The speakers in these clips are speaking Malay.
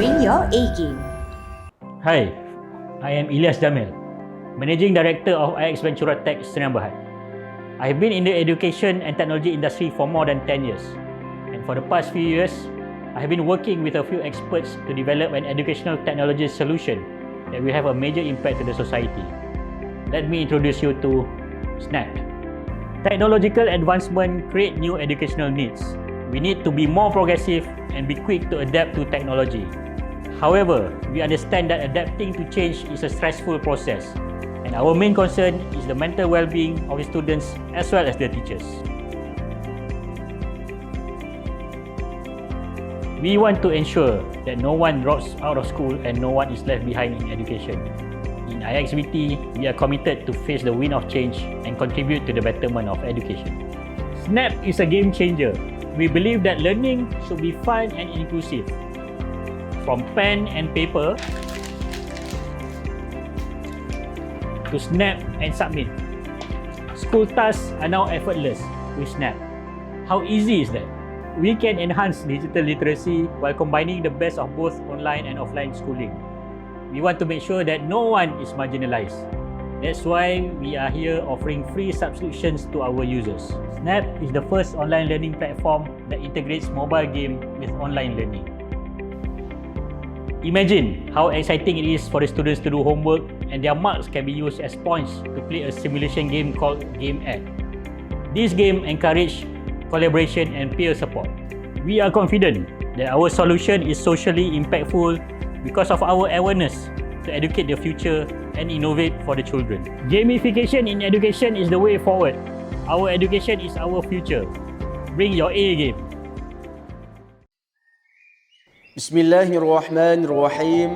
Bring your A game. Hi, I am Ilyas Jamil, Managing Director of IX Ventura Tech Sdn Bhd. I have been in the education and technology industry for more than 10 years. And for the past few years, I have been working with a few experts to develop an educational technology solution that will have a major impact to the society. Let me introduce you to Snap. Technological advancement create new educational needs. We need to be more progressive and be quick to adapt to technology. However, we understand that adapting to change is a stressful process, and our main concern is the mental well-being of the students as well as their teachers. We want to ensure that no one drops out of school and no one is left behind in education. In IXVT, we are committed to face the wind of change and contribute to the betterment of education. Snap is a game changer. We believe that learning should be fun and inclusive. From pen and paper to snap and submit. School tasks are now effortless with Snap. How easy is that? We can enhance digital literacy while combining the best of both online and offline schooling. We want to make sure that no one is marginalized. That's why we are here offering free subscriptions to our users. Snap is the first online learning platform that integrates mobile game with online learning. Imagine how exciting it is for the students to do homework and their marks can be used as points to play a simulation game called Game Ed. This game encourages collaboration and peer support. We are confident that our solution is socially impactful because of our awareness to educate the future and innovate for the children. Gamification in education is the way forward. Our education is our future. Bring your A game. Bismillahirrahmanirrahim.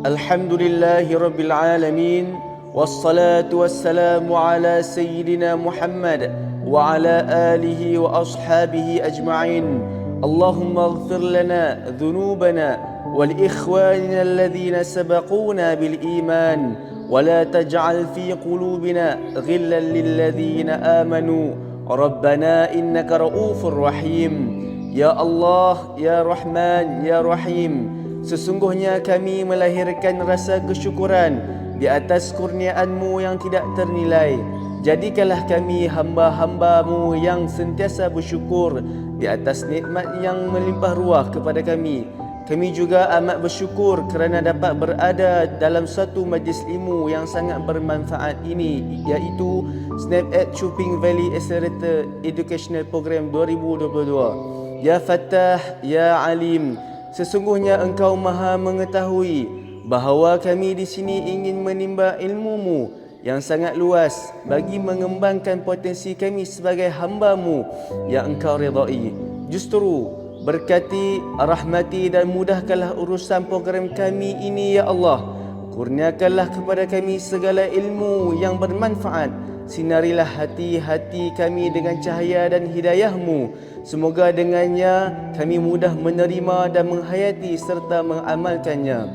Alhamdulillahi Rabbil Alamin. Wassalatu wassalamu ala Sayyidina Muhammad wa ala alihi wa ashabihi ajma'in. Allahumma ighfir lana dhunubana والإخواننا الذين سبقونا بالإيمان ولا تجعل في قلوبنا غلا للذين آمنوا ربنا إنك رؤوف رحيم. Ya Allah, Ya Rahman, Ya Rahim, sesungguhnya kami melahirkan rasa kesyukuran di atas kurniaan-Mu yang tidak ternilai. Jadikanlah kami hamba-hamba-Mu yang sentiasa bersyukur di atas nikmat yang melimpah ruah kepada kami. Kami juga amat bersyukur kerana dapat berada dalam satu majlis ilmu yang sangat bermanfaat ini, iaitu Snap at Chuping Valley Accelerator Educational Program 2022. Ya Fattah, Ya Alim, sesungguhnya Engkau Maha mengetahui bahawa kami di sini ingin menimba ilmu-Mu yang sangat luas bagi mengembangkan potensi kami sebagai hamba-Mu yang Engkau redai. Justru berkati, rahmati dan mudahkanlah urusan program kami ini, Ya Allah. Kurniakanlah kepada kami segala ilmu yang bermanfaat. Sinarilah hati-hati kami dengan cahaya dan hidayah-Mu. Semoga dengannya kami mudah menerima dan menghayati serta mengamalkannya.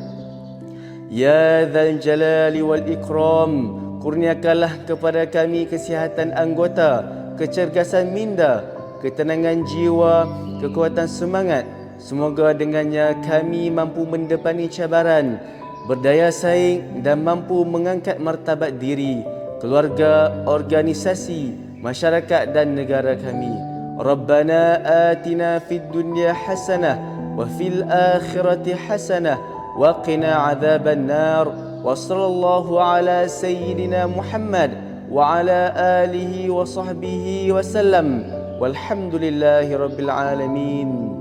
Ya Dzal Jalali wal Ikram, kurniakanlah kepada kami kesihatan anggota, kecergasan minda, ketenangan jiwa, kekuatan semangat. Semoga dengannya kami mampu mendepani cabaran, berdaya saing dan mampu mengangkat martabat diri, keluarga, organisasi, masyarakat dan negara kami. Rabbana atina fid dunya hasanah wa fil akhirati hasanah wa qina adzaban nar. Wa sallallahu ala sayyidina Muhammad wa ala alihi wa sahbihi wa sallam. Walhamdulillahi Rabbil Alamin.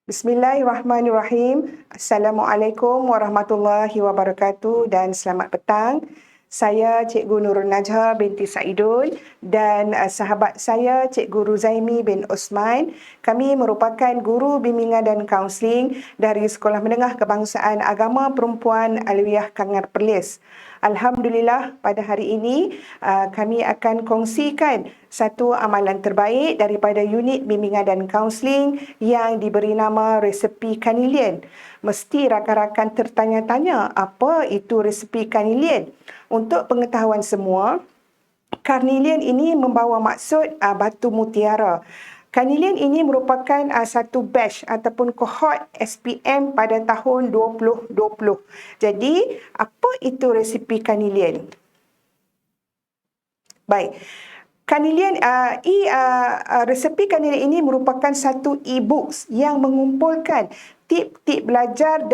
Bismillahirrahmanirrahim. Assalamualaikum warahmatullahi wabarakatuh dan selamat petang. Saya Cikgu Nurul Najha binti Saidul dan sahabat saya Cikgu Ruzaimi bin Osman. Kami merupakan guru bimbingan dan kaunseling dari Sekolah Menengah Kebangsaan Agama Perempuan Alawiyah Kangar Perlis. Alhamdulillah, pada hari ini kami akan kongsikan satu amalan terbaik daripada unit bimbingan dan kaunseling yang diberi nama resepi kanilian. Mesti rakan-rakan tertanya-tanya apa itu resepi kanilian. Untuk pengetahuan semua, karnelian ini membawa maksud batu mutiara. Karnelian ini merupakan satu batch ataupun kohort SPM pada tahun 2020. Jadi, apa itu resepi karnelian? Baik. Karnelian, resepi karnelian ini merupakan satu e-books yang mengumpulkan tip-tip belajar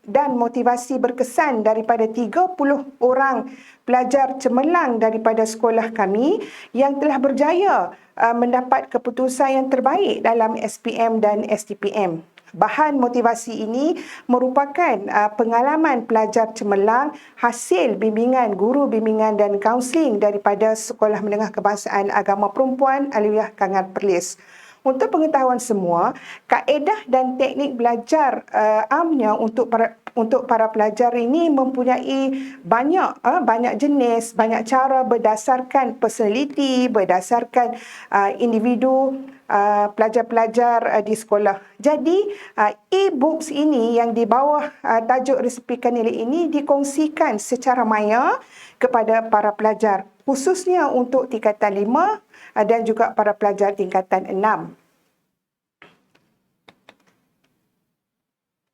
dan motivasi berkesan daripada 30 orang pelajar cemerlang daripada sekolah kami yang telah berjaya mendapat keputusan yang terbaik dalam SPM dan STPM. Bahan motivasi ini merupakan pengalaman pelajar cemerlang hasil bimbingan guru bimbingan dan kaunseling daripada Sekolah Menengah Kebangsaan Agama Perempuan Aliyah Kangan Perlis. Untuk pengetahuan semua, kaedah dan teknik belajar amnya untuk para pelajar ini mempunyai banyak jenis, banyak cara berdasarkan personality, berdasarkan individu pelajar-pelajar di sekolah. Jadi, e-books ini yang di bawah tajuk resepi karnelian ini dikongsikan secara maya kepada para pelajar, khususnya untuk tingkatan 5 dan juga para pelajar tingkatan 6.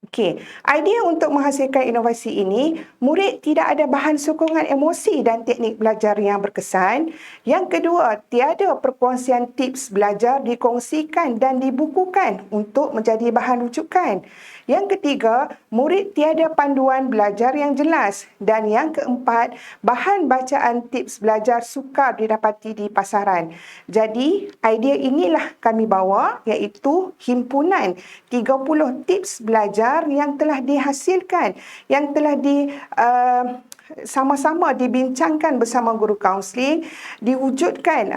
Okey, idea untuk menghasilkan inovasi ini, murid tidak ada bahan sokongan emosi dan teknik belajar yang berkesan. Yang kedua, tiada perkongsian tips belajar dikongsikan dan dibukukan untuk menjadi bahan rujukan. Yang ketiga, murid tiada panduan belajar yang jelas. Dan yang keempat, bahan bacaan tips belajar sukar didapati di pasaran. Jadi, idea inilah kami bawa, iaitu himpunan 30 tips belajar yang telah dihasilkan, yang telah sama-sama dibincangkan bersama guru kaunseling, diwujudkan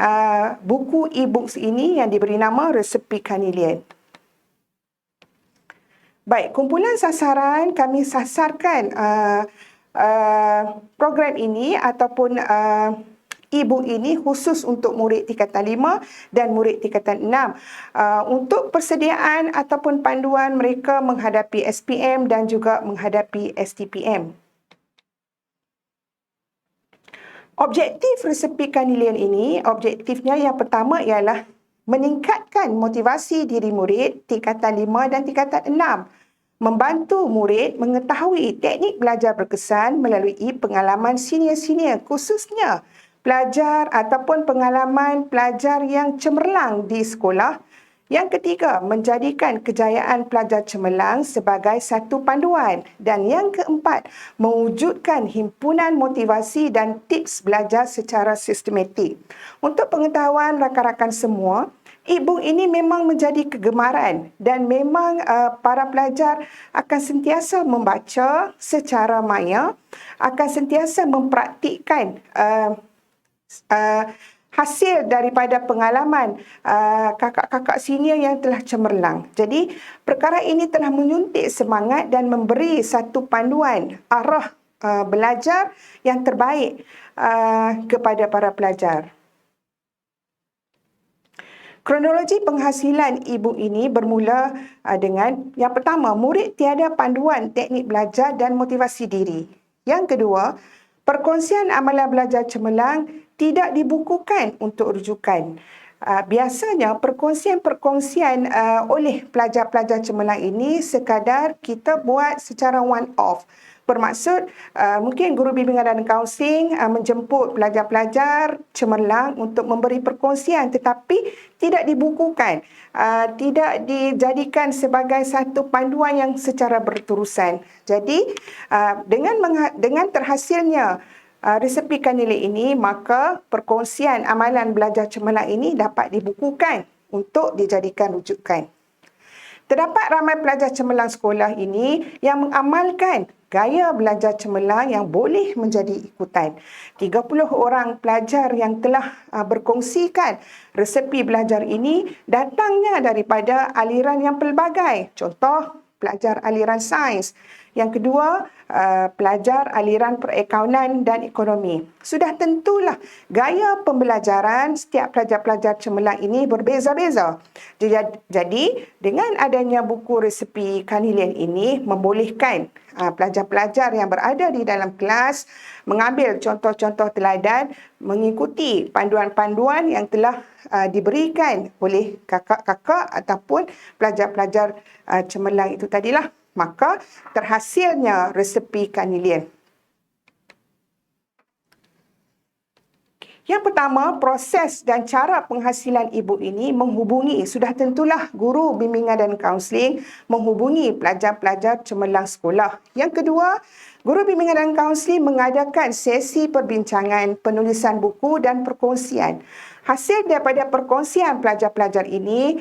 buku e-books ini yang diberi nama resepi karnelian. Baik, kumpulan sasaran kami sasarkan program ini ataupun e-book ini khusus untuk murid tingkatan 5 dan murid tingkatan 6 untuk persediaan ataupun panduan mereka menghadapi SPM dan juga menghadapi STPM. Objektif resepi karnelian ini, objektifnya yang pertama ialah meningkatkan motivasi diri murid tingkatan 5 dan tingkatan 6. Membantu murid mengetahui teknik belajar berkesan melalui pengalaman senior-senior, khususnya pelajar ataupun pengalaman pelajar yang cemerlang di sekolah. Yang ketiga, menjadikan kejayaan pelajar cemerlang sebagai satu panduan. Dan yang keempat, mewujudkan himpunan motivasi dan tips belajar secara sistematik. Untuk pengetahuan rakan-rakan semua, e-book ini memang menjadi kegemaran dan memang para pelajar akan sentiasa membaca secara maya, akan sentiasa mempraktikkan hasil daripada pengalaman kakak-kakak senior yang telah cemerlang. Jadi, perkara ini telah menyuntik semangat dan memberi satu panduan arah belajar yang terbaik kepada para pelajar. Kronologi penghasilan e-book ini bermula dengan yang pertama, murid tiada panduan teknik belajar dan motivasi diri. Yang kedua, perkongsian amalan belajar cemerlang tidak dibukukan untuk rujukan. Biasanya perkongsian oleh pelajar-pelajar cemerlang ini sekadar kita buat secara one-off. Bermaksud mungkin guru bimbingan dan kaunseling menjemput pelajar-pelajar cemerlang untuk memberi perkongsian, tetapi tidak dibukukan, tidak dijadikan sebagai satu panduan yang secara berterusan. Jadi dengan terhasilnya resepi karnelian ini, maka perkongsian amalan belajar cemerlang ini dapat dibukukan untuk dijadikan rujukan. Terdapat ramai pelajar cemerlang sekolah ini yang mengamalkan gaya belajar cemerlang yang boleh menjadi ikutan. 30 orang pelajar yang telah berkongsikan resepi belajar ini datangnya daripada aliran yang pelbagai. Contoh, pelajar aliran sains, Yang kedua, pelajar aliran perakaunan dan ekonomi. Sudah tentulah gaya pembelajaran setiap pelajar-pelajar cemerlang ini berbeza-beza. Jadi, dengan adanya buku resepi Kanilian ini membolehkan pelajar-pelajar yang berada di dalam kelas mengambil contoh-contoh teladan, mengikuti panduan-panduan yang telah diberikan oleh kakak-kakak ataupun pelajar-pelajar cemerlang itu tadilah. Maka terhasilnya resepi Kanilian. Yang pertama, proses dan cara penghasilan e-book ini menghubungi, sudah tentulah guru bimbingan dan kaunseling menghubungi pelajar-pelajar cemerlang sekolah. Yang kedua, guru bimbingan dan kaunseling mengadakan sesi perbincangan, penulisan buku dan perkongsian. Hasil daripada perkongsian pelajar-pelajar ini,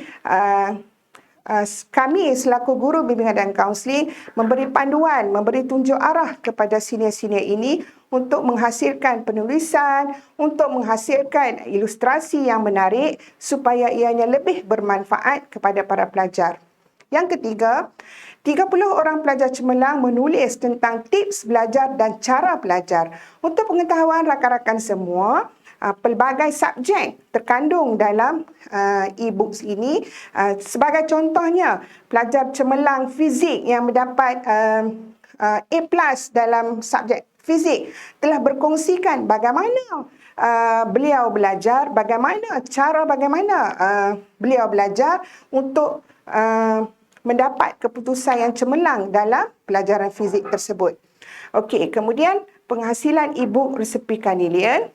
kami selaku guru bimbingan dan kaunseling memberi panduan, memberi tunjuk arah kepada senior-senior ini untuk menghasilkan penulisan, untuk menghasilkan ilustrasi yang menarik supaya ianya lebih bermanfaat kepada para pelajar. Yang ketiga, 30 orang pelajar cemerlang menulis tentang tips belajar dan cara belajar. Untuk pengetahuan rakan-rakan semua, pelbagai subjek terkandung dalam e-books ini. Sebagai contohnya, pelajar cemerlang fizik yang mendapat A+ dalam subjek fizik telah berkongsikan bagaimana beliau belajar, bagaimana beliau belajar untuk mendapat keputusan yang cemerlang dalam pelajaran fizik tersebut. Okey, kemudian penghasilan e-book resepi Kanilian.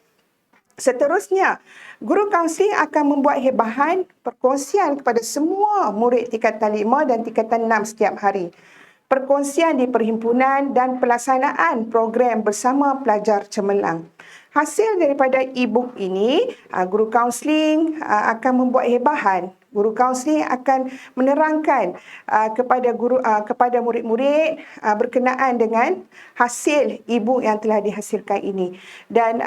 Seterusnya, guru kaunseling akan membuat hebahan perkongsian kepada semua murid tingkatan 5 dan tingkatan 6 setiap hari. Perkongsian di perhimpunan dan pelaksanaan program bersama pelajar cemerlang. Hasil daripada e-book ini, guru kaunseling akan membuat hebahan. Guru kaunseling akan menerangkan kepada murid-murid berkenaan dengan hasil e-book yang telah dihasilkan ini. Dan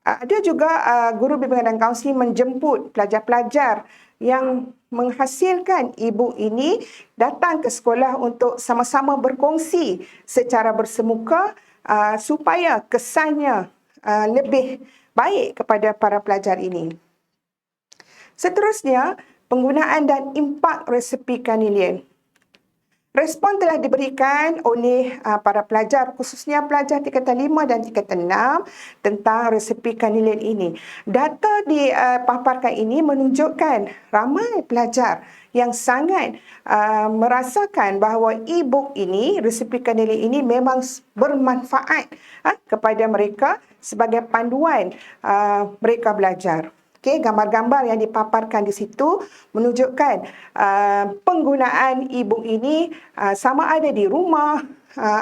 ada juga guru bimbingan dan kaunseling menjemput pelajar-pelajar yang menghasilkan e-book ini datang ke sekolah untuk sama-sama berkongsi secara bersemuka supaya kesannya lebih baik kepada para pelajar ini. Seterusnya, penggunaan dan impak resepi Kanilian. Respon telah diberikan oleh para pelajar, khususnya pelajar tingkatan 5 dan tingkatan 6 tentang resepi Kanilian ini. Data dipaparkan ini menunjukkan ramai pelajar yang sangat merasakan bahawa e-book ini, resepi Kanilian ini memang bermanfaat kepada mereka sebagai panduan mereka belajar. Okay, gambar-gambar yang dipaparkan di situ menunjukkan penggunaan e-book ini sama ada di rumah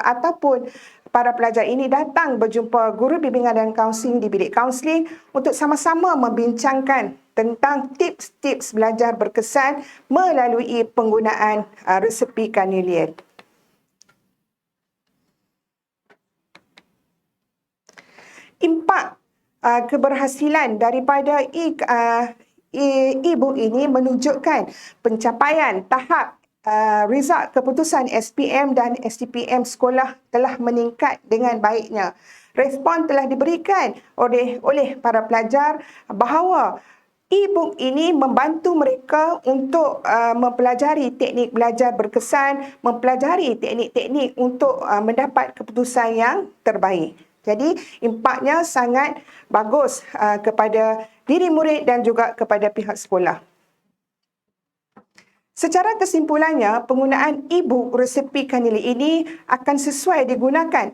ataupun para pelajar ini datang berjumpa guru bimbingan dan kaunseling di bilik kaunseling untuk sama-sama membincangkan tentang tips-tips belajar berkesan melalui penggunaan resepi Kanilian. Impak keberhasilan daripada e-book ini menunjukkan pencapaian tahap result keputusan SPM dan STPM sekolah telah meningkat dengan baiknya. Respon telah diberikan oleh para pelajar bahawa e-book ini membantu mereka untuk mempelajari teknik belajar berkesan, mempelajari teknik-teknik untuk mendapat keputusan yang terbaik. Jadi, impaknya sangat bagus kepada diri murid dan juga kepada pihak sekolah. Secara kesimpulannya, penggunaan e-book resepi Kanilian ini akan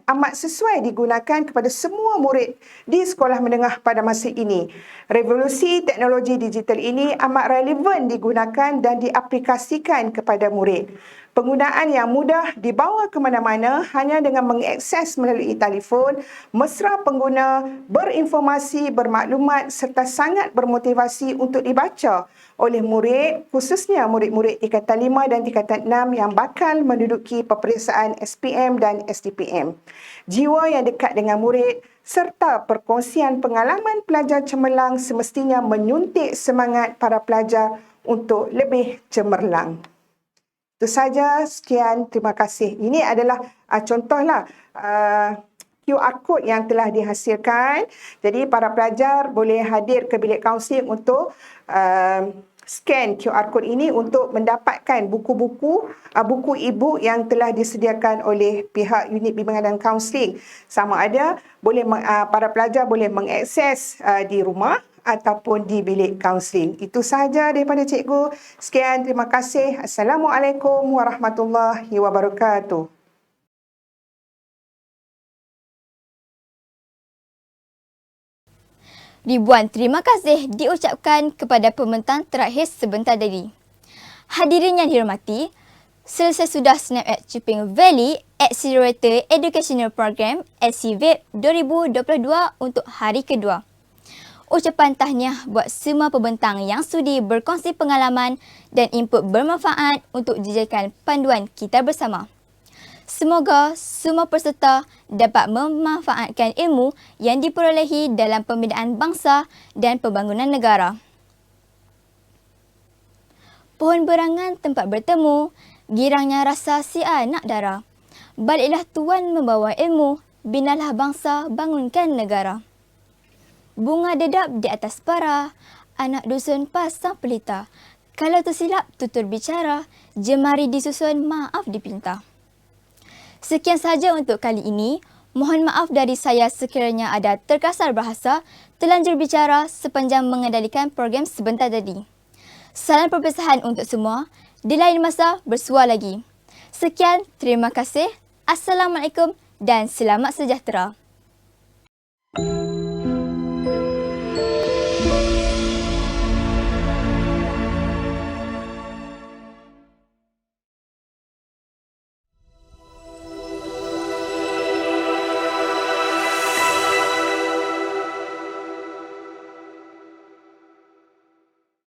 amat sesuai digunakan kepada semua murid di sekolah menengah pada masa ini. Revolusi teknologi digital ini amat relevan digunakan dan diaplikasikan kepada murid. Penggunaan yang mudah dibawa ke mana-mana hanya dengan mengakses melalui telefon, mesra pengguna, berinformasi, bermaklumat serta sangat bermotivasi untuk dibaca oleh murid, khususnya murid-murid tingkatan 5 dan tingkatan 6 yang bakal menduduki peperiksaan SPM dan STPM. Jiwa yang dekat dengan murid serta perkongsian pengalaman pelajar cemerlang semestinya menyuntik semangat para pelajar untuk lebih cemerlang. Itu saja, sekian, terima kasih. Ini adalah contohlah QR code yang telah dihasilkan. Jadi para pelajar boleh hadir ke bilik kaunseling untuk scan QR code ini untuk mendapatkan buku-buku, buku e-book yang telah disediakan oleh pihak unit bimbingan dan kaunseling. Sama ada boleh para pelajar boleh mengakses di rumah ataupun di bilik kaunseling. Itu sahaja daripada cikgu. Sekian, terima kasih. Assalamualaikum warahmatullahi wabarakatuh. Ribuan terima kasih diucapkan kepada pembentang terakhir sebentar tadi. Hadirin yang dihormati, selesai sudah Snap at Chiping Valley Accelerator Educational Program ACVEP 2022 untuk hari kedua. Ucapan tahniah buat semua pembentang yang sudi berkongsi pengalaman dan input bermanfaat untuk dijadikan panduan kita bersama. Semoga semua peserta dapat memanfaatkan ilmu yang diperolehi dalam pembinaan bangsa dan pembangunan negara. Pohon berangan tempat bertemu, girangnya rasa si anak dara. Baliklah Tuan membawa ilmu, binalah bangsa, bangunkan negara. Bunga dedap di atas para, anak dusun pasang pelita. Kalau tersilap tutur bicara, jemari disusun, maaf dipinta. Sekian sahaja untuk kali ini. Mohon maaf dari saya sekiranya ada terkasar bahasa, terlanjur bicara sepanjang mengendalikan program sebentar tadi. Salam perpisahan untuk semua. Di lain masa bersua lagi. Sekian, terima kasih. Assalamualaikum dan selamat sejahtera.